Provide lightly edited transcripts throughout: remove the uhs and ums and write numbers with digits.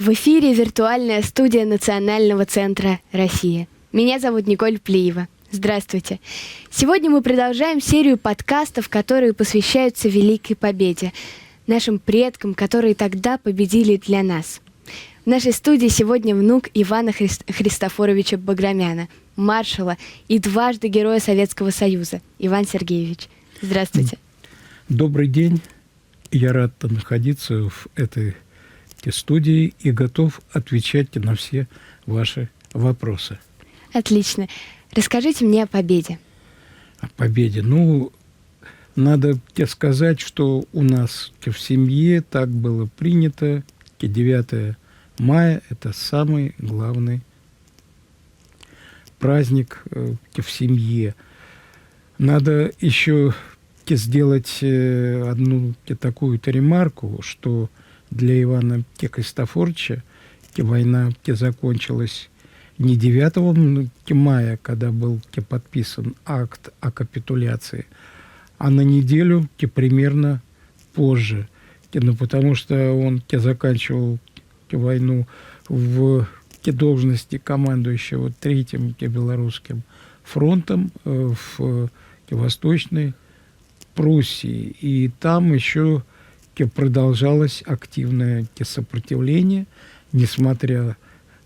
В эфире виртуальная студия Национального центра «Россия». Меня зовут Николь Плиева. Здравствуйте. Сегодня мы продолжаем серию подкастов, которые посвящаются Великой Победе, нашим предкам, которые тогда победили для нас. В нашей студии сегодня внук Ивана Христофоровича Баграмяна, маршала и дважды Героя Советского Союза, Иван Сергеевич. Здравствуйте. Добрый день. Я рад находиться в этой студии и готов отвечать на все ваши вопросы. Отлично. Расскажите мне о победе. О победе. Надо тебе сказать, что у нас в семье так было принято. 9 мая – это самый главный праздник в семье. Надо еще сделать одну такую-то ремарку, что для Ивана Христофоровича война закончилась не 9 мая, когда был подписан акт о капитуляции, а на неделю примерно позже. Потому что он заканчивал войну в должности командующего Третьим Белорусским фронтом в Восточной Пруссии. И там еще продолжалось активное сопротивление, несмотря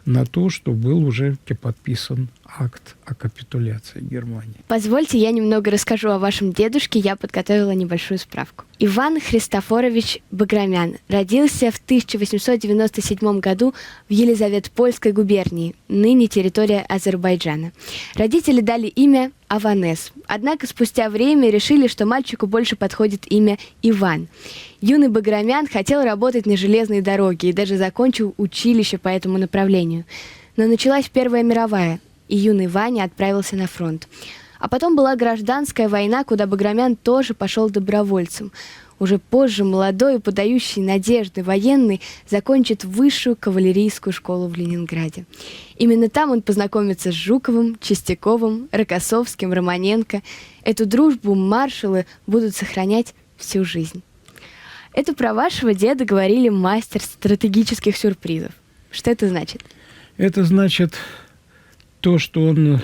на то, что был уже подписан акт о капитуляции Германии. Позвольте, я немного расскажу о вашем дедушке. Я подготовила небольшую справку. Иван Христофорович Баграмян родился в 1897 году в Елизаветпольской губернии, ныне территория Азербайджана. Родители дали имя Аванес. Однако спустя время решили, что мальчику больше подходит имя Иван. Юный Баграмян хотел работать на железной дороге и даже закончил училище по этому направлению. Но началась Первая мировая, и юный Ваня отправился на фронт. А потом была гражданская война, куда Баграмян тоже пошел добровольцем. Уже позже молодой и подающий надежды военный закончит высшую кавалерийскую школу в Ленинграде. Именно там он познакомится с Жуковым, Чистяковым, Рокоссовским, Романенко. Эту дружбу маршалы будут сохранять всю жизнь. Это про вашего деда говорили мастер стратегических сюрпризов. Что это значит? Это значит то, что он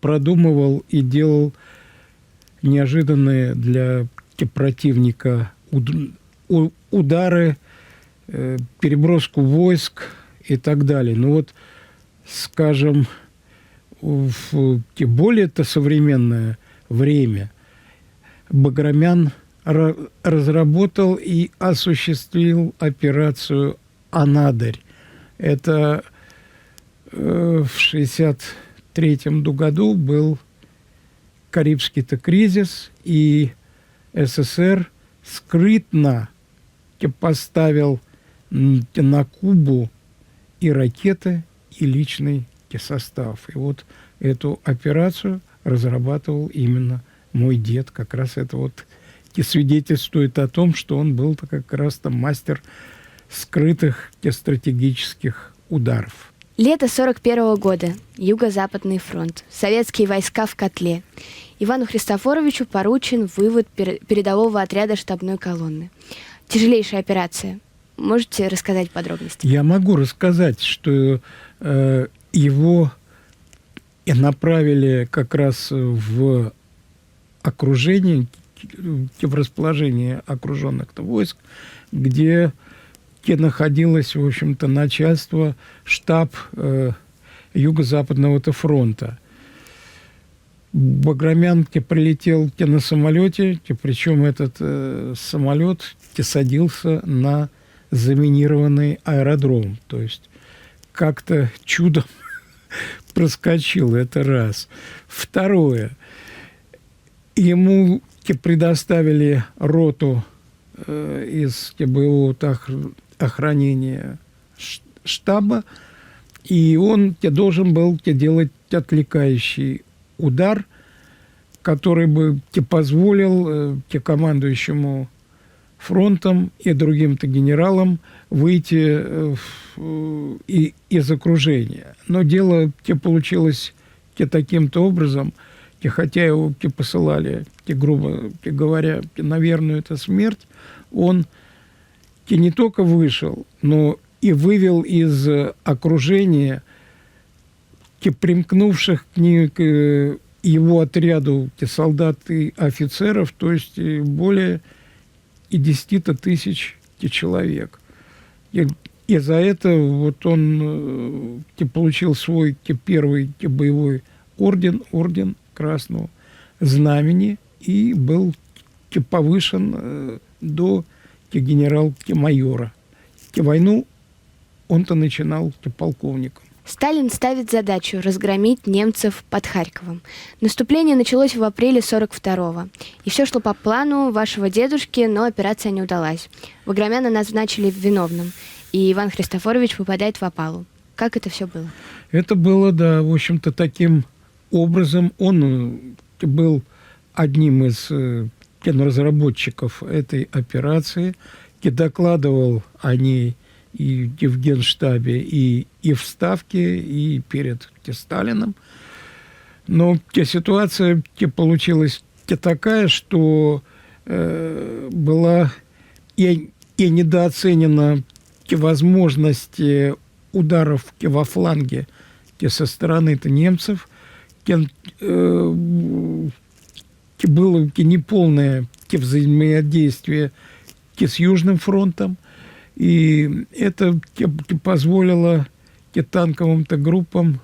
продумывал и делал неожиданные для противника удары, переброску войск и так далее. Скажем, в более-то современное время Баграмян разработал и осуществил операцию «Анадырь». Это в 1963 году был Карибский-то кризис, и СССР скрытно поставил на Кубу и ракеты, и личный состав. И вот эту операцию разрабатывал именно мой дед. Как раз это и свидетельствует о том, что он был как раз-то мастер скрытых стратегических ударов. Лето 1941 года. Юго-Западный фронт. Советские войска в котле. Ивану Христофоровичу поручен вывод передового отряда штабной колонны. Тяжелейшая операция. Можете рассказать подробности? Я могу рассказать, что его направили как раз в окружение, в расположение окруженных войск, где находилось, в общем-то, начальство, штаб Юго-Западного фронта. Баграмян прилетел на самолете, причем этот самолет садился на заминированный аэродром. То есть как-то чудом проскочил, это раз. Второе. Ему предоставили роту из боевого охранения штаба, и он должен был делать отвлекающий удар, который бы позволил командующему фронтом и другим-то генералам выйти из окружения. Но дело получилось таким-то образом, хотя его посылали, грубо говоря, на верную смерть, он не только вышел, но и вывел из окружения примкнувших к его отряду солдат и офицеров, то есть более и 10 тысяч человек. И за это вот он получил свой первый боевой орден Красного Знамени и был повышен до генерал-майора. Войну он-то начинал полковником. Сталин ставит задачу разгромить немцев под Харьковом. Наступление началось в апреле 42-го. И все шло по плану вашего дедушки, но операция не удалась. Баграмяна назначили виновным, и Иван Христофорович попадает в опалу. Как это все было? Это было, да, в общем-то, таким образом. Он был одним из разработчиков этой операции, докладывал о ней и в Генштабе, и в Ставке, и перед Сталином. Но ситуация получилась такая, что была и недооценена возможность ударов во фланге со стороны немцев. Было неполное взаимодействие с Южным фронтом. И это позволило танковым-то группам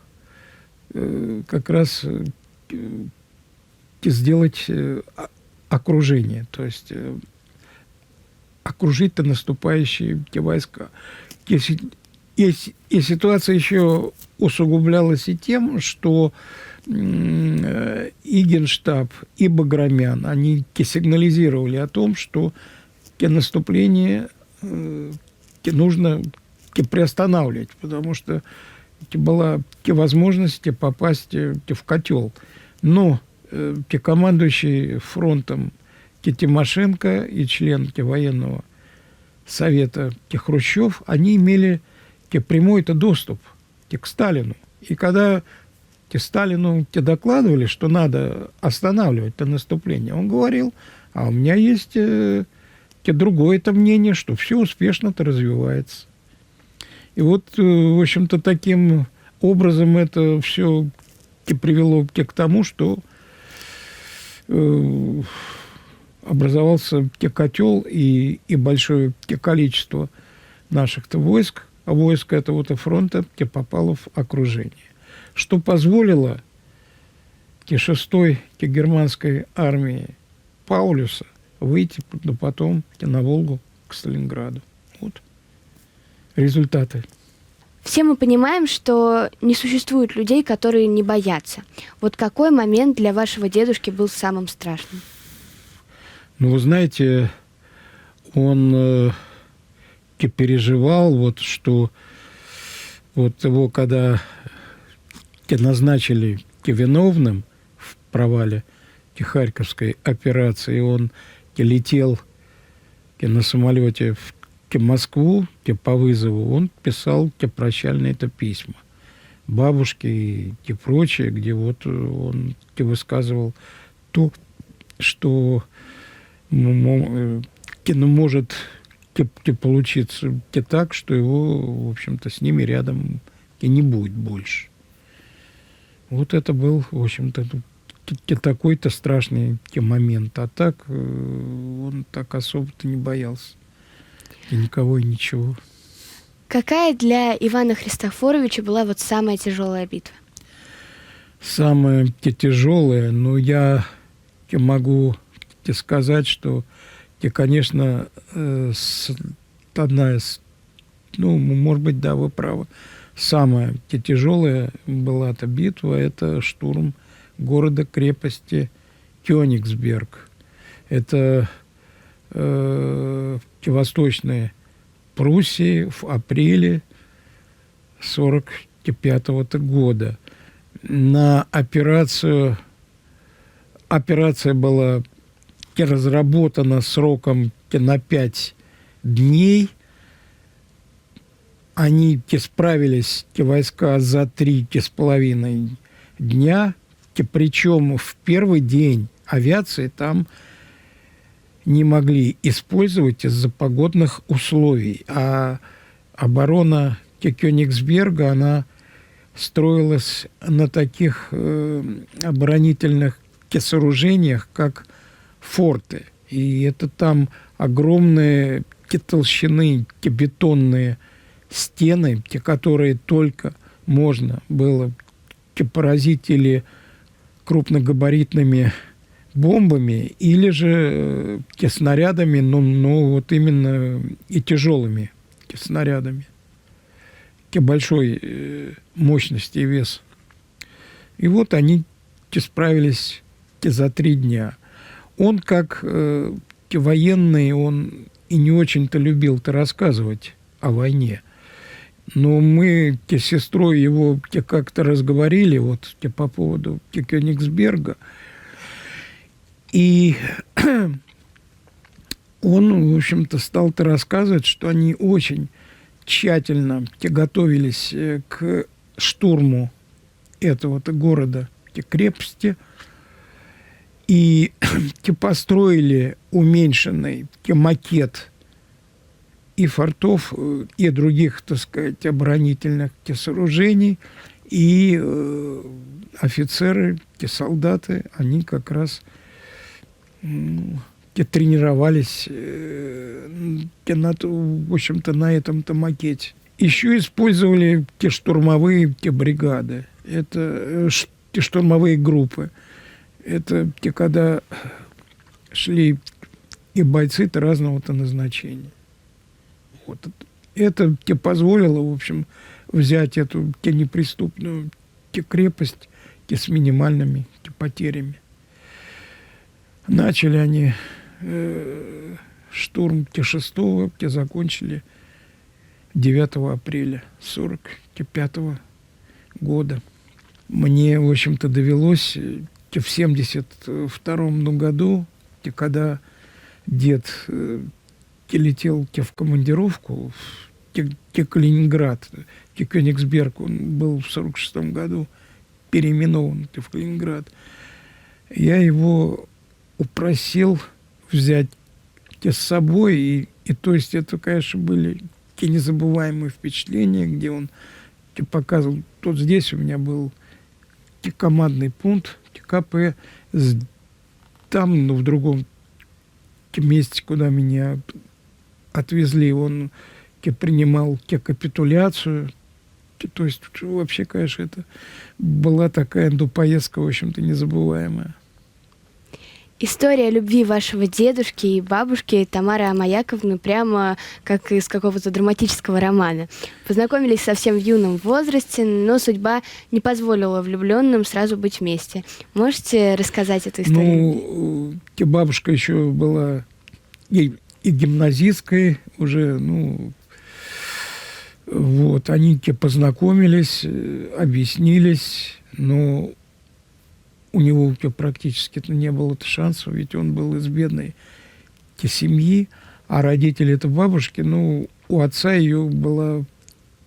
как раз сделать окружение, то есть окружить-то наступающие войска. И ситуация еще усугублялась и тем, что и Генштаб, и Баграмян, они сигнализировали о том, что наступление нужно приостанавливать, потому что была возможность попасть в котел. Но командующий фронтом Тимошенко и член военного совета Хрущев, они имели прямой-то доступ к Сталину. И когда Сталину докладывали, что надо останавливать это наступление, он говорил, а у меня есть другое-то мнение, что все успешно-то развивается. И вот, в общем-то, таким образом это все привело к тому, что образовался котел и большое количество наших-то войск, а войск этого фронта попало в окружение. Что позволило 6-й германской армии Паулюса выйти потом на Волгу к Сталинграду. Вот результаты. Все мы понимаем, что не существует людей, которые не боятся. Вот какой момент для вашего дедушки был самым страшным? Ну, вы знаете, он переживал, вот, что вот его, когда назначили виновным в провале Харьковской операции, он летел на самолете в Москву по вызову, он писал прощальные-то письма бабушке и прочее, где вот он высказывал то, что может получиться так, что его, в общем-то, с ними рядом не будет больше. Вот это был, в общем-то, такой-то страшный момент. А так он так особо-то не боялся. И никого, и ничего. Какая для Ивана Христофоровича была вот самая тяжелая битва? Самая тяжелая, но я могу сказать, что, конечно, одна из, ну, может быть, да, вы правы, самая тяжелая была эта битва, это штурм города-крепости Кёнигсберг. Это Восточной Пруссии в апреле 1945 года. На операция была разработана сроком на 5 дней. Они справились, войска, за 3,5 дня. Причем в первый день авиации там не могли использовать из-за погодных условий. А оборона Кёнигсберга, она строилась на таких оборонительных сооружениях, как форты. И это там огромные толщины, бетонные стены, которые только можно было поразить или крупногабаритными бомбами, или же снарядами, но вот именно и тяжелыми снарядами большой мощности и вес. И вот они справились за 3 дня. Он, как военный, он и не очень-то любил-то рассказывать о войне. Но мы с сестрой его как-то разговорили вот по поводу Кёнигсберга. И он, в общем-то, стал-то рассказывать, что они очень тщательно готовились к штурму этого-то города, крепости, и построили уменьшенный макет и фортов, и других, так сказать, оборонительных сооружений, и офицеры, солдаты, они как раз тренировались в общем-то, на этом-то макете. Еще использовали штурмовые бригады. Это штурмовые группы. Это когда шли и бойцы-то разного-то назначения. Вот. Это позволило, в общем, взять эту неприступную крепость с минимальными потерями. Начали они штурм 6-го, закончили 9 апреля 1945 года. Мне, в общем-то, довелось в 1972 году, когда дед летел в командировку в Калининград, в Кёнигсберг, он был в 1946 году переименован в Калининград, я его упросил взять с собой, и то есть это, конечно, были те незабываемые впечатления, где он показывал. Вот здесь у меня был командный пункт КП, там, в другом месте, куда меня отвезли, он принимал капитуляцию. То есть вообще, конечно, это была такая поездка, в общем-то, незабываемая. История любви вашего дедушки и бабушки Тамары Амаяковны прямо как из какого-то драматического романа. Познакомились совсем в юном возрасте, но судьба не позволила влюбленным сразу быть вместе. Можете рассказать эту историю? Ну, бабушка еще была и гимназисткой уже, вот, они познакомились, объяснились, но у него практически не было шансов, ведь он был из бедной семьи, а родители это бабушки, у отца ее была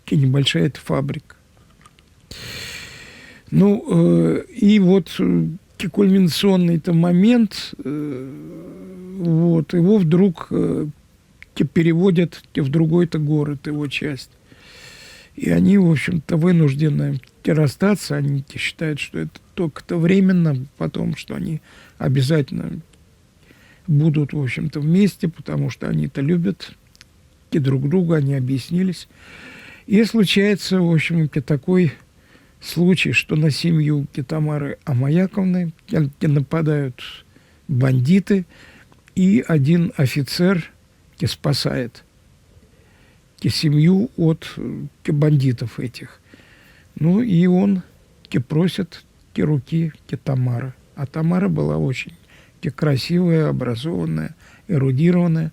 небольшая фабрика. И вот кульминационный момент, вот, его вдруг переводят в другой-то город, его часть. И они, в общем-то, вынуждены расстаться. Они считают, что это только-то временно, потом, что они обязательно будут, в общем-то, вместе, потому что они-то любят и друг друга, они объяснились. И случается, в общем-то, такой случай, что на семью Тамары Амаяковны нападают бандиты, и один офицер спасает семью от бандитов этих. И он просит руки Тамары. А Тамара была очень красивая, образованная, эрудированная.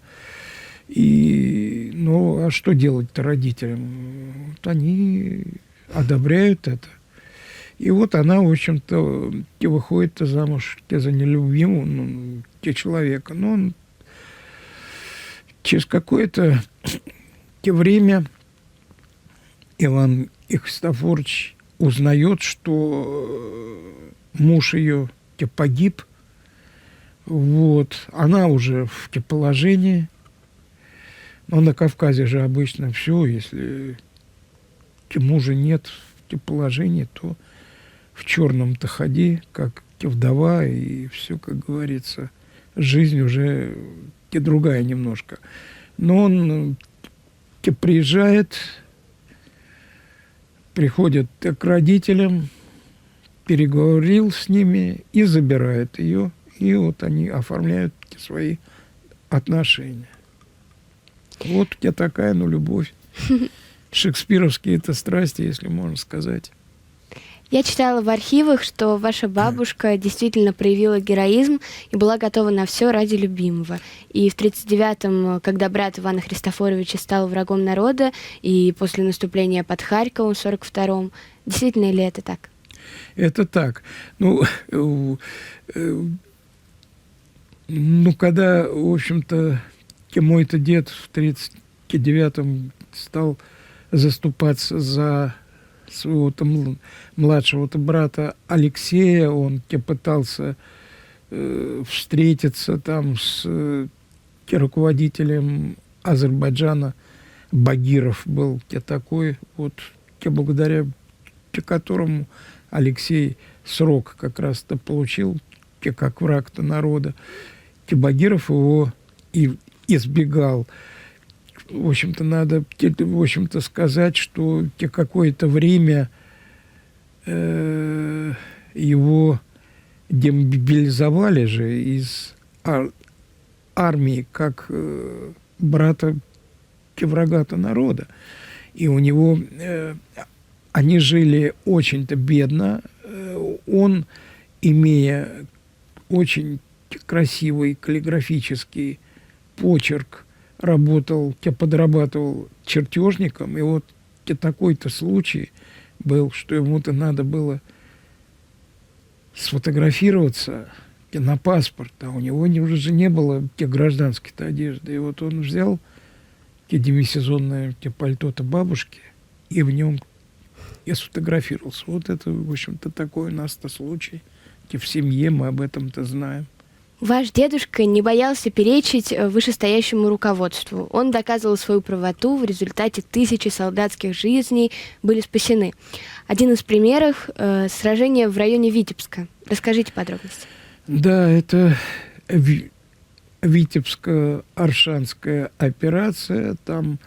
А что делать-то родителям? Вот они одобряют это. И вот она, в общем-то, выходит замуж за нелюбимого человека. Но он через какое-то время Иван Христофорович узнает, что муж ее погиб. Вот. Она уже в положении. Но на Кавказе же обычно все, если мужа нет в положении, то в черном-то ходи, как вдова, и все, как говорится, жизнь уже другая немножко. Но он приезжает, приходит к родителям, переговорил с ними и забирает ее. И вот они оформляют свои отношения. Вот где такая, любовь. Шекспировские это страсти, если можно сказать. Я читала в архивах, что ваша бабушка действительно проявила героизм и была готова на все ради любимого. И в 1939-м, когда брат Ивана Христофоровича стал врагом народа, и после наступления под Харьковом в 1942-м, действительно ли это так? Это так. Когда, в общем-то, мой-то дед в 1939-м стал заступаться за своего-то младшего-то брата Алексея, он пытался встретиться там с руководителем Азербайджана, Багиров был такой, вот благодаря которому Алексей срок как раз-то получил, как враг-то народа. Багиров его и избегал. В общем-то, надо, сказать, что какое-то время его демобилизовали же из армии как брата врага-то народа. И у него они жили очень-то бедно. Он, имея очень красивый каллиграфический почерк, работал, подрабатывал чертежником, и вот такой-то случай был, что ему-то надо было сфотографироваться на паспорт, а у него уже не было гражданской-то одежды. И вот он взял демисезонное пальто-то бабушки и в нем и сфотографировался. Вот это, в общем-то, такой у нас-то случай. В семье мы об этом-то знаем. Ваш дедушка не боялся перечить вышестоящему руководству. Он доказывал свою правоту, в результате тысячи солдатских жизней были спасены. Один из примеров – сражение в районе Витебска. Расскажите подробности. Да, это Витебско-Аршанская операция. Там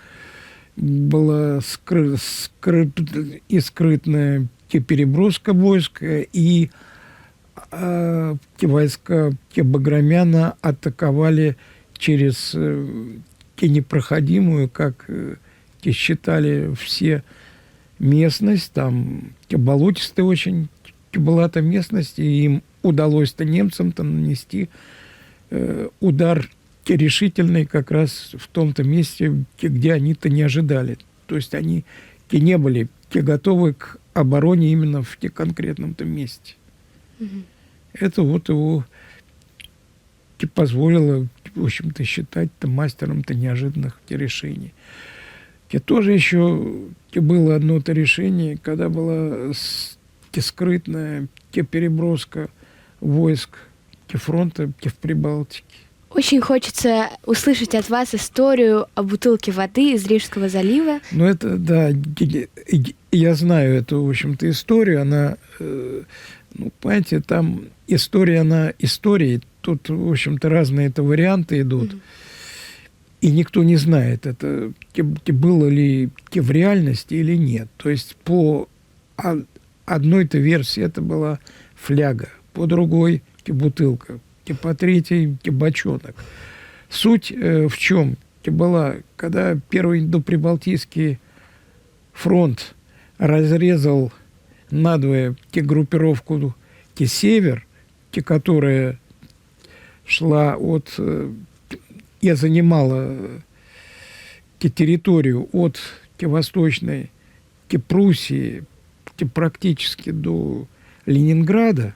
была скрытная переброска войск, и войска Баграмяна атаковали через непроходимую, как считали все, местность. Там болотистая очень была та местность, и им удалось-то немцам-то нанести удар решительный как раз в том-то месте, где они-то не ожидали. То есть они не были готовы к обороне именно в конкретном-то месте. Mm-hmm. Это вот его позволило, в общем-то, считать-то мастером-то неожиданных решений. И тоже еще было одно-то решение, когда была скрытная переброска войск фронта в Прибалтике. Очень хочется услышать от вас историю о бутылке воды из Рижского залива. Ну, это, да, я знаю эту, в общем-то, историю. Она, понимаете, там история, она историей. Тут, в общем-то, разные это варианты идут. Mm-hmm. И никто не знает, это было ли в реальности или нет. То есть по одной-то версии это была фляга, по другой бутылка, по третьей бочонок. Суть в чем была, когда Первый Прибалтийский фронт разрезал надвое группировку «Север», которая шла от и занимала территорию от Восточной Пруссии практически до Ленинграда,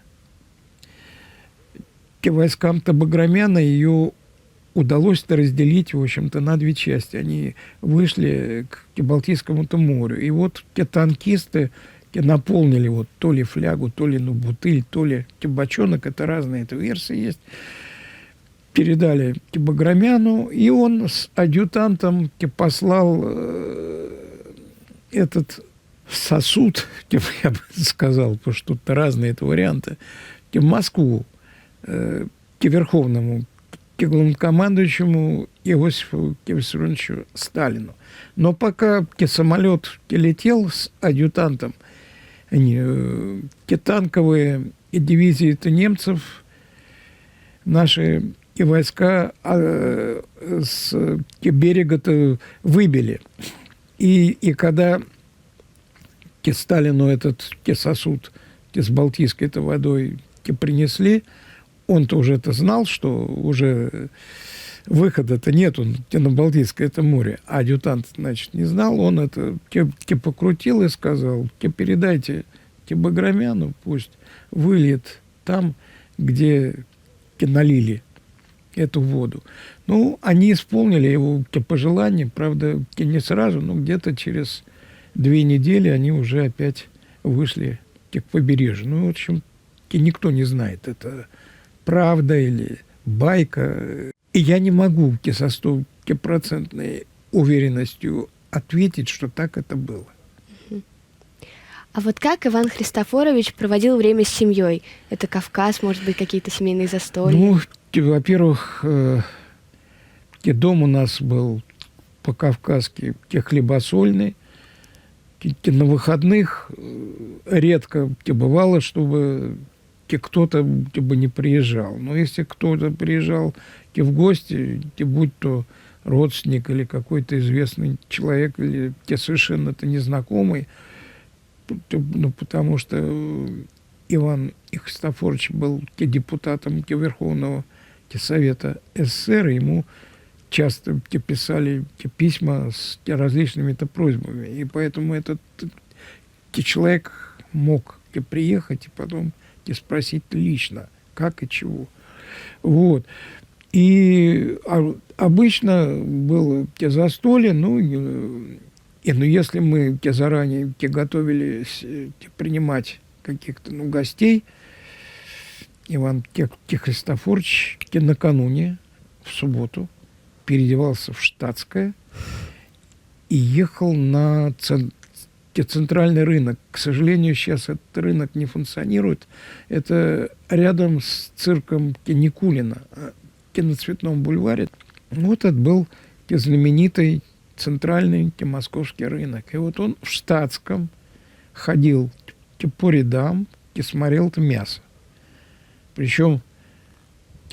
войскам-то Баграмяна ее удалось-то разделить, в общем-то, на две части. Они вышли к Балтийскому-то морю. И вот те танкисты наполнили вот то ли флягу, то ли бутыль, то ли бочонок. Это разные это версии есть. передали Баграмяну, и он с адъютантом послал этот сосуд, я бы сказал, потому что тут разные это варианты, в Москву, к верховному, к главнокомандующему Иосифу Виссарионовичу Сталину. Но пока самолет летел с адъютантом, танковые дивизии немцев, наши и войска с берега-то выбили. И когда Сталину этот сосуд с балтийской-то водой принесли, он-то уже это знал, что уже выхода-то нет, он на Балтийское это море. А адъютант, значит, не знал, он это покрутил и сказал, передайте Баграмяну, пусть выльет там, где налили эту воду. Ну, они исполнили его пожелание, правда, не сразу, но где-то через 2 недели они уже опять вышли к побережью. Ну, в общем, никто не знает, это правда или байка. И я не могу со 100% уверенностью ответить, что так это было. А вот как Иван Христофорович проводил время с семьей? Это Кавказ, может быть, какие-то семейные застолья? Ну, во-первых, дом у нас был по-кавказски хлебосольный. На выходных редко бывало, чтобы кто-то не приезжал. Но если кто-то приезжал в гости, будь то родственник или какой-то известный человек, или совершенно-то незнакомый, ну, потому что Иван Христофорович был депутатом Верховного Совета СССР, ему часто писали письма с различными просьбами. И поэтому этот человек мог приехать и потом спросить лично, как и чего. Вот. И обычно было застолье, ну, если мы заранее готовились принимать каких-то гостей, Иван Христофорович накануне, в субботу, переодевался в штатское и ехал на центральный рынок. К сожалению, сейчас этот рынок не функционирует. Это рядом с цирком Никулина, на Цветном бульваре. Вот это был знаменитый центральный московский рынок. И вот он в штатском ходил по рядам и смотрел мясо. Причем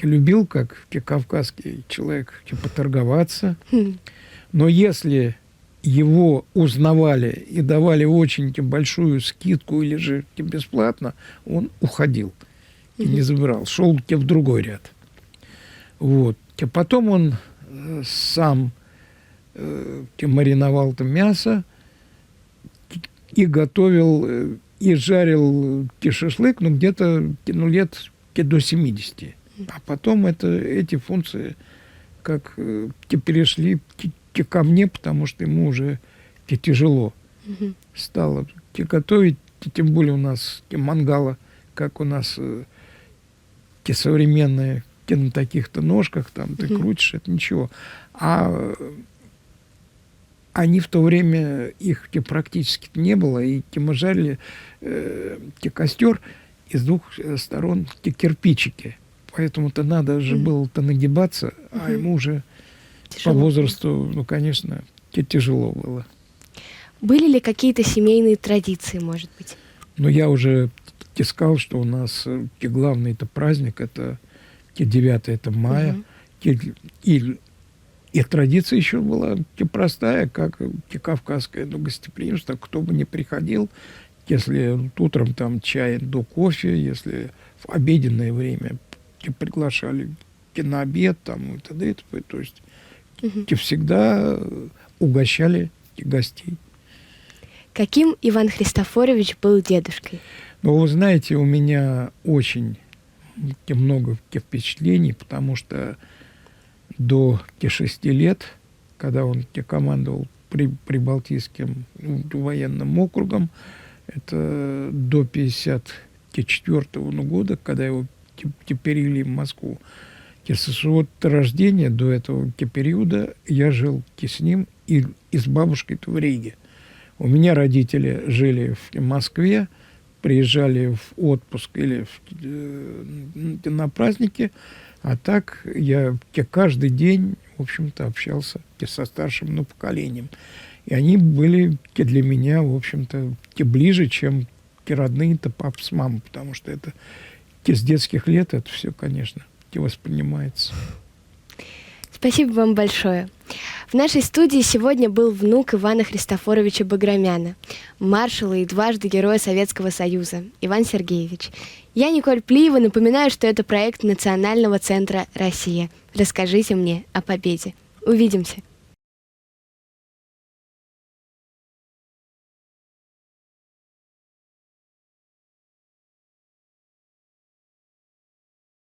любил, как кавказский человек, поторговаться. Но если его узнавали и давали очень большую скидку или же бесплатно, он уходил и не забирал. Шел в другой ряд. Вот. А потом он сам мариновал мясо и готовил, и жарил шашлык, где-то лет до 70. А потом эти функции как перешли ко мне, потому что ему уже тяжело стало готовить. Тем более у нас мангала, как у нас современные, на таких-то ножках, там ты крутишь, это ничего. А они в то время, их практически не было, и мы жарили костер из 2 сторон кирпичики. Поэтому-то надо же было-то нагибаться, а ему уже тяжело. По возрасту, ну, конечно, тяжело было. Были ли какие-то семейные традиции, может быть? Ну, я уже сказал, что у нас главный праздник, это 9 мая. И традиция еще была простая, как кавказское гостеприимство. Кто бы ни приходил, если утром там чай до кофе, если в обеденное время приглашали на обед, там, и т.д. То есть всегда угощали гостей. Каким Иван Христофорович был дедушкой? Ну, вы знаете, у меня очень много впечатлений, потому что до 6 лет, когда он командовал Прибалтийским военным округом, это до 1954 года, когда его перевели в Москву, С вот рождения до этого периода я жил с ним и с бабушкой в Риге. У меня родители жили в Москве, приезжали в отпуск или на праздники, а так я каждый день, в общем-то, общался со старшим поколением. И они были для меня, в общем-то, ближе, чем родные-то папа с мамой, потому что это с детских лет это все, конечно, воспринимается. Спасибо вам большое. В нашей студии сегодня был внук Ивана Христофоровича Баграмяна, маршала и дважды Героя Советского Союза, Иван Сергеевич. Я, Николь Плиева, напоминаю, что это проект Национального центра «Россия». Расскажите мне о победе. Увидимся.